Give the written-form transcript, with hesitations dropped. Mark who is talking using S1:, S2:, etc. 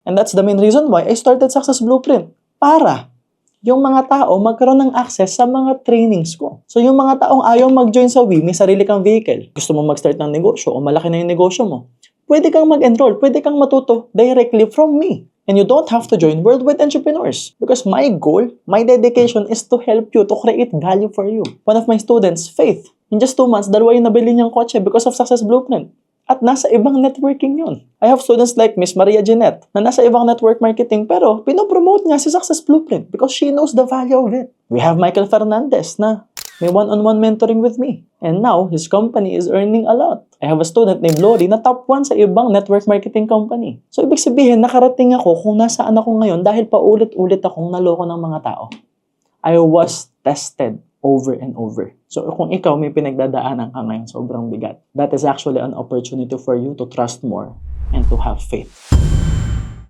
S1: And that's the main reason why I started Success Blueprint. Para yung mga tao magkaroon ng access sa mga trainings ko. So yung mga taong ayaw mag-join sa WE, may sarili kang vehicle. Gusto mo mag-start ng negosyo o malaki na yung negosyo mo. Pwede kang mag-enroll, pwede kang matuto directly from me. And you don't have to join Worldwide Entrepreneurs because my goal, my dedication is to help you, to create value for you. One of my students, Faith, in just 2 months, dalawa yung nabili niyang kotse because of Success Blueprint. At nasa ibang networking yun. I have students like Miss Maria Jeanette na nasa ibang network marketing pero pinopromote niya si Success Blueprint because she knows the value of it. We have Michael Fernandez na may one-on-one mentoring with me. And now, his company is earning a lot. I have a student named Lori na top 1 sa ibang network marketing company. So, ibig sabihin, nakarating ako kung nasaan ako ngayon dahil paulit-ulit akong naloko ng mga tao. I was tested over and over. So, kung ikaw may pinagdadaanan ka ngayon, sobrang bigat. That is actually an opportunity for you to trust more and to have faith.